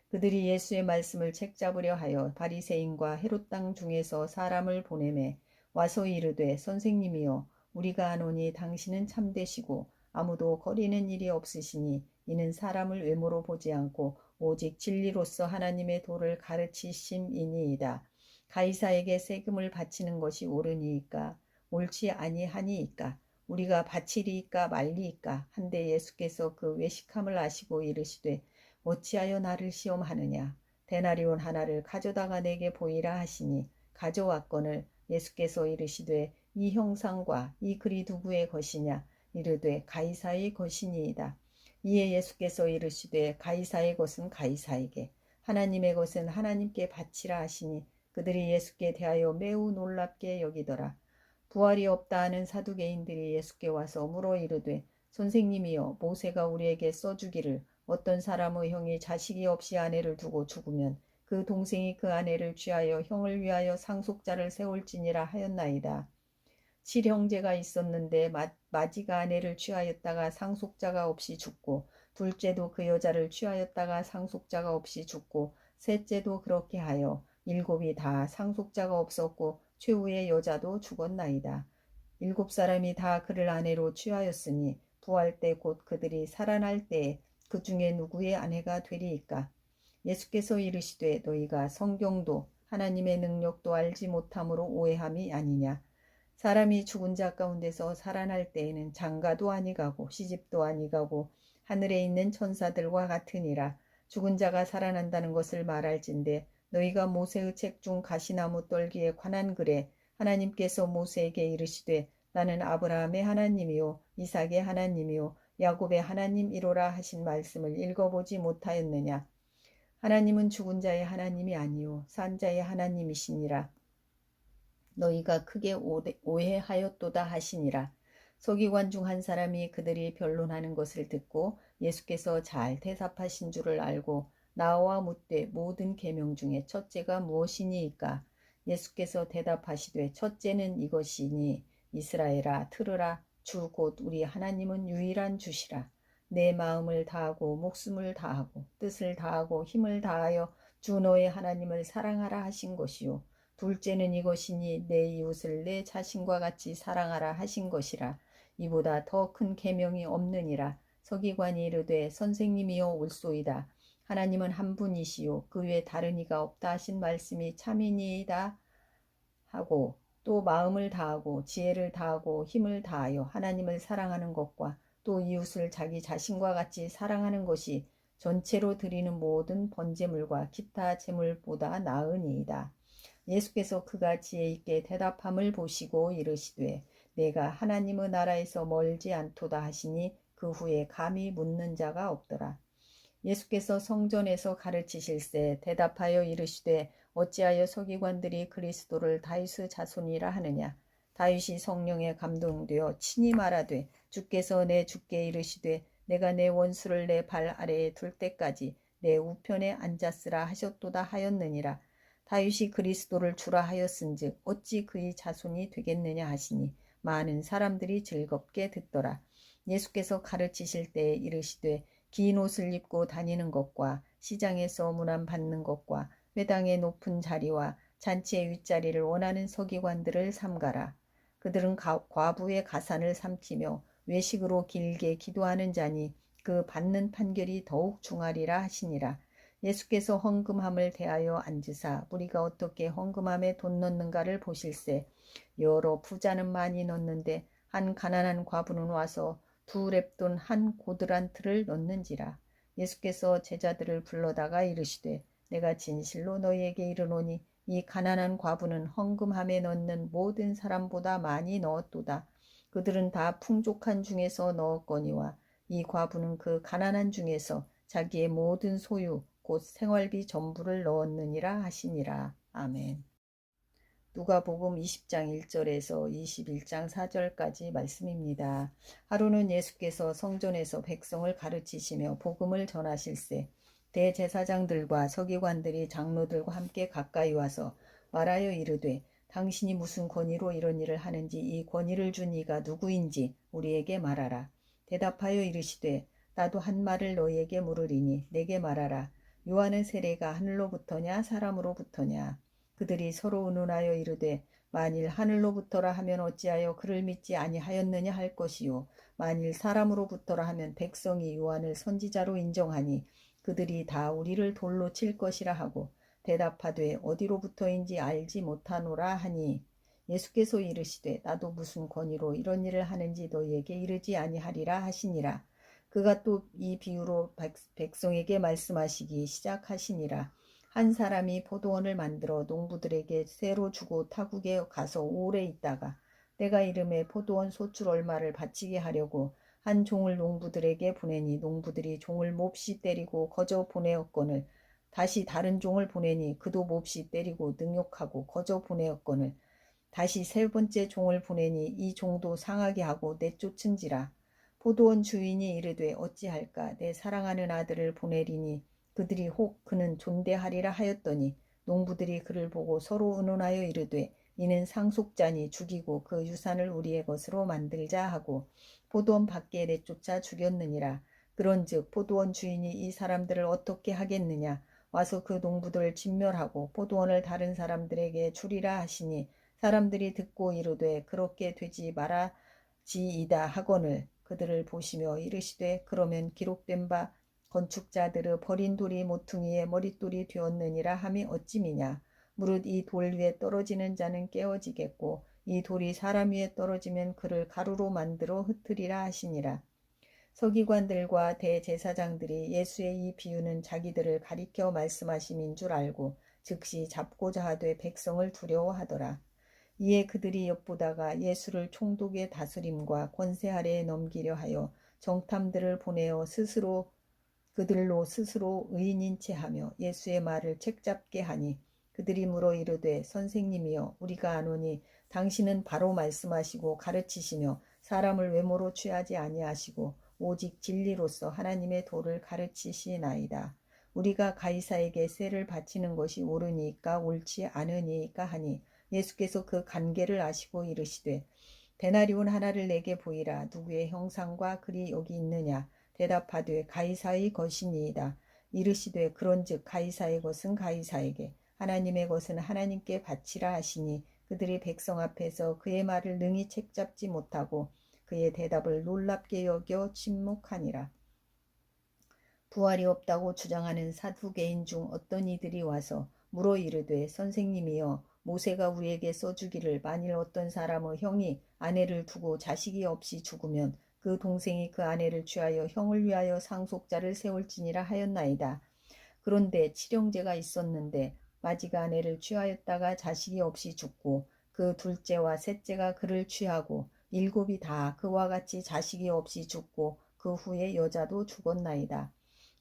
그들이 예수의 말씀을 책잡으려 하여 바리새인과 헤롯 땅 중에서 사람을 보내매 와서 이르되 선생님이여 우리가 아노니 당신은 참되시고 아무도 거리는 일이 없으시니 이는 사람을 외모로 보지 않고 오직 진리로서 하나님의 도를 가르치심이니이다. 가이사에게 세금을 바치는 것이 옳으니이까 옳지 아니하니이까 우리가 바치리이까 말리이까 한데 예수께서 그 외식함을 아시고 이르시되 어찌하여 나를 시험하느냐 데나리온 하나를 가져다가 내게 보이라 하시니 가져왔거늘 예수께서 이르시되 이 형상과 이 글이 누구의 것이냐 이르되 가이사의 것이니이다. 이에 예수께서 이르시되 가이사의 것은 가이사에게 하나님의 것은 하나님께 바치라 하시니 그들이 예수께 대하여 매우 놀랍게 여기더라. 부활이 없다 하는 사두개인들이 예수께 와서 물어 이르되 선생님이여 모세가 우리에게 써주기를 어떤 사람의 형이 자식이 없이 아내를 두고 죽으면 그 동생이 그 아내를 취하여 형을 위하여 상속자를 세울지니라 하였나이다. 칠형제가 있었는데 마지가 아내를 취하였다가 상속자가 없이 죽고 둘째도 그 여자를 취하였다가 상속자가 없이 죽고 셋째도 그렇게 하여 일곱이 다 상속자가 없었고 최후의 여자도 죽었나이다. 일곱 사람이 다 그를 아내로 취하였으니 부활 때 곧 그들이 살아날 때에 그 중에 누구의 아내가 되리이까. 예수께서 이르시되 너희가 성경도 하나님의 능력도 알지 못함으로 오해함이 아니냐. 사람이 죽은 자 가운데서 살아날 때에는 장가도 아니가고 시집도 아니가고 하늘에 있는 천사들과 같으니라. 죽은 자가 살아난다는 것을 말할진대 너희가 모세의 책 중 가시나무 떨기에 관한 글에 하나님께서 모세에게 이르시되 나는 아브라함의 하나님이요 이삭의 하나님이요 야곱의 하나님이로라 하신 말씀을 읽어보지 못하였느냐. 하나님은 죽은 자의 하나님이 아니요 산 자의 하나님이시니라. 너희가 크게 오해하였도다 하시니라. 서기관 중 한 사람이 그들이 변론하는 것을 듣고 예수께서 잘 대답하신 줄을 알고 나와 묻되 모든 계명 중에 첫째가 무엇이니이까. 예수께서 대답하시되 첫째는 이것이니 이스라엘아 들으라 주 곧 우리 하나님은 유일한 주시라. 내 마음을 다하고 목숨을 다하고 뜻을 다하고 힘을 다하여 주 너의 하나님을 사랑하라 하신 것이요 둘째는 이것이니 내 이웃을 내 자신과 같이 사랑하라 하신 것이라. 이보다 더 큰 계명이 없느니라. 서기관이 이르되 선생님이여 옳소이다. 하나님은 한 분이시요 그 외에 다른 이가 없다 하신 말씀이 참이니이다 하고 또 마음을 다하고 지혜를 다하고 힘을 다하여 하나님을 사랑하는 것과 또 이웃을 자기 자신과 같이 사랑하는 것이 전체로 드리는 모든 번제물과 기타 제물보다 나으니이다. 예수께서 그가 지혜 있게 대답함을 보시고 이르시되 내가 하나님의 나라에서 멀지 않도다 하시니 그 후에 감히 묻는 자가 없더라. 예수께서 성전에서 가르치실세 대답하여 이르시되 어찌하여 서기관들이 그리스도를 다윗의 자손이라 하느냐. 다윗이 성령에 감동되어 친히 말하되 주께서 내 주께 이르시되 내가 내 원수를 내 발 아래에 둘 때까지 내 우편에 앉았으라 하셨도다 하였느니라. 다윗이 그리스도를 주라 하였은즉 어찌 그의 자손이 되겠느냐 하시니 많은 사람들이 즐겁게 듣더라. 예수께서 가르치실 때에 이르시되 긴 옷을 입고 다니는 것과 시장에서 문안 받는 것과 회당의 높은 자리와 잔치의 윗자리를 원하는 서기관들을 삼가라. 그들은 과부의 가산을 삼키며 외식으로 길게 기도하는 자니 그 받는 판결이 더욱 중하리라 하시니라. 예수께서 헌금함을 대하여 앉으사 우리가 어떻게 헌금함에 돈 넣는가를 보실세. 여러 부자는 많이 넣는데 한 가난한 과부는 와서 2렙돈 한 고드란트를 넣는지라. 예수께서 제자들을 불러다가 이르시되 내가 진실로 너희에게 이르노니 이 가난한 과부는 헌금함에 넣는 모든 사람보다 많이 넣었도다. 그들은 다 풍족한 중에서 넣었거니와 이 과부는 그 가난한 중에서 자기의 모든 소유 곧 생활비 전부를 넣었느니라 하시니라. 아멘. 누가복음 20장 1절에서 21장 4절까지 말씀입니다. 하루는 예수께서 성전에서 백성을 가르치시며 복음을 전하실세 대제사장들과 서기관들이 장로들과 함께 가까이 와서 말하여 이르되 당신이 무슨 권위로 이런 일을 하는지 이 권위를 준 이가 누구인지 우리에게 말하라. 대답하여 이르시되 나도 한 말을 너희에게 물으리니 내게 말하라. 요한의 세례가 하늘로부터냐 사람으로부터냐. 그들이 서로 의논하여 이르되 만일 하늘로부터라 하면 어찌하여 그를 믿지 아니하였느냐 할 것이요 만일 사람으로부터라 하면 백성이 요한을 선지자로 인정하니 그들이 다 우리를 돌로 칠 것이라 하고 대답하되 어디로부터인지 알지 못하노라 하니 예수께서 이르시되 나도 무슨 권위로 이런 일을 하는지 너희에게 이르지 아니하리라 하시니라. 그가 또 이 비유로 백성에게 말씀하시기 시작하시니라. 한 사람이 포도원을 만들어 농부들에게 새로 주고 타국에 가서 오래 있다가 때가 이름에 포도원 소출 얼마를 바치게 하려고 한 종을 농부들에게 보내니 농부들이 종을 몹시 때리고 거저 보내었거늘 다시 다른 종을 보내니 그도 몹시 때리고 능욕하고 거저 보내었거늘 다시 세 번째 종을 보내니 이 종도 상하게 하고 내쫓은지라. 포도원 주인이 이르되 어찌할까 내 사랑하는 아들을 보내리니 그들이 혹 그는 존대하리라 하였더니 농부들이 그를 보고 서로 의논하여 이르되 이는 상속자니 죽이고 그 유산을 우리의 것으로 만들자 하고 포도원 밖에 내쫓아 죽였느니라. 그런즉 포도원 주인이 이 사람들을 어떻게 하겠느냐. 와서 그 농부들을 진멸하고 포도원을 다른 사람들에게 주리라 하시니 사람들이 듣고 이르되 그렇게 되지 말아지이다 하거늘 그들을 보시며 이르시되 그러면 기록된 바 건축자들의 버린 돌이 모퉁이의 머릿돌이 되었느니라 함이 어찌미냐. 무릇 이 돌 위에 떨어지는 자는 깨어지겠고 이 돌이 사람 위에 떨어지면 그를 가루로 만들어 흩으리라 하시니라. 서기관들과 대제사장들이 예수의 이 비유는 자기들을 가리켜 말씀하심인 줄 알고 즉시 잡고자 하되 백성을 두려워하더라. 이에 그들이 엿보다가 예수를 총독의 다스림과 권세 아래에 넘기려 하여 정탐들을 보내어 그들로 스스로 의인인 채 하며 예수의 말을 책잡게 하니 그들이 물어 이르되 선생님이여 우리가 아노니 당신은 바로 말씀하시고 가르치시며 사람을 외모로 취하지 아니하시고 오직 진리로서 하나님의 도를 가르치시나이다. 우리가 가이사에게 세를 바치는 것이 옳으니까 옳지 않으니까 하니 예수께서 그 관계를 아시고 이르시되 데나리온 하나를 내게 보이라. 누구의 형상과 글이 여기 있느냐. 대답하되 가이사의 것이니이다. 이르시되 그런즉 가이사의 것은 가이사에게 하나님의 것은 하나님께 바치라 하시니 그들이 백성 앞에서 그의 말을 능히 책잡지 못하고 그의 대답을 놀랍게 여겨 침묵하니라. 부활이 없다고 주장하는 사두개인 중 어떤 이들이 와서 물어 이르되 선생님이여 모세가 우리에게 써주기를 만일 어떤 사람의 형이 아내를 두고 자식이 없이 죽으면 그 동생이 그 아내를 취하여 형을 위하여 상속자를 세울지니라 하였나이다. 그런데 칠형제가 있었는데 마지가 아내를 취하였다가 자식이 없이 죽고 그 둘째와 셋째가 그를 취하고 일곱이 다 그와 같이 자식이 없이 죽고 그 후에 여자도 죽었나이다.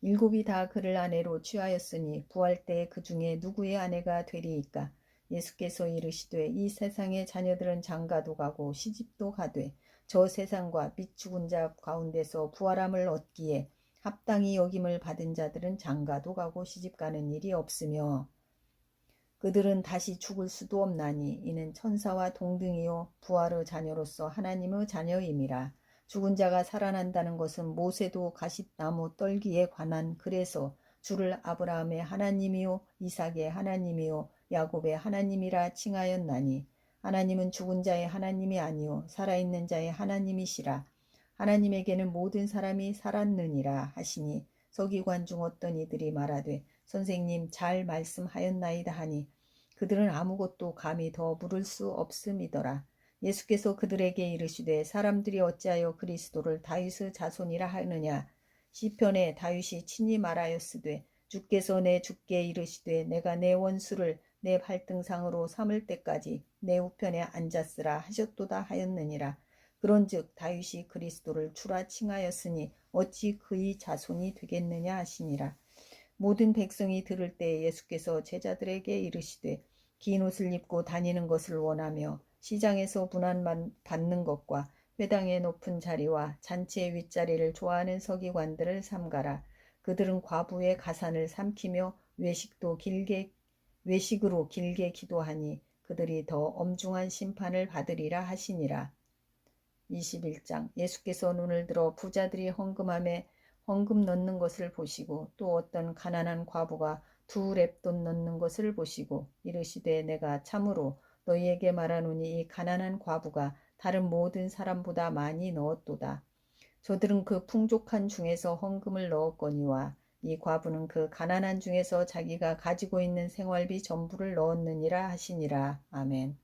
일곱이 다 그를 아내로 취하였으니 부활 때에 그 중에 누구의 아내가 되리이까. 예수께서 이르시되 이 세상의 자녀들은 장가도 가고 시집도 가되 저 세상과 및 죽은 자 가운데서 부활함을 얻기에 합당히 여김을 받은 자들은 장가도 가고 시집 가는 일이 없으며 그들은 다시 죽을 수도 없나니 이는 천사와 동등이요 부활의 자녀로서 하나님의 자녀임이라. 죽은 자가 살아난다는 것은 모세도 가싯나무 떨기에 관한 글에서 주를 아브라함의 하나님이요 이삭의 하나님이요 야곱의 하나님이라 칭하였나니 하나님은 죽은 자의 하나님이 아니요 살아있는 자의 하나님이시라. 하나님에게는 모든 사람이 살았느니라 하시니 서기관 중 어떤 이들이 말하되 선생님 잘 말씀하였나이다 하니 그들은 아무것도 감히 더 물을 수 없음이더라. 예수께서 그들에게 이르시되 사람들이 어찌하여 그리스도를 다윗의 자손이라 하느냐. 시편에 다윗이 친히 말하였으되 주께서 내 주께 이르시되 내가 내 원수를 내 발등상으로 삼을 때까지 내 우편에 앉았으라 하셨도다 하였느니라. 그런즉 다윗이 그리스도를 주라 칭하였으니 어찌 그의 자손이 되겠느냐 하시니라. 모든 백성이 들을 때 예수께서 제자들에게 이르시되 긴 옷을 입고 다니는 것을 원하며 시장에서 분한 받는 것과 회당의 높은 자리와 잔치의 윗자리를 좋아하는 서기관들을 삼가라. 그들은 과부의 가산을 삼키며 외식으로 길게 기도하니 그들이 더 엄중한 심판을 받으리라 하시니라. 21장. 예수께서 눈을 들어 부자들이 헌금함에 헌금 넣는 것을 보시고 또 어떤 가난한 과부가 2렙돈 넣는 것을 보시고 이르시되 내가 참으로 너희에게 말하노니 이 가난한 과부가 다른 모든 사람보다 많이 넣었도다. 저들은 그 풍족한 중에서 헌금을 넣었거니와 이 과부는 그 가난한 중에서 자기가 가지고 있는 생활비 전부를 넣었느니라 하시니라. 아멘.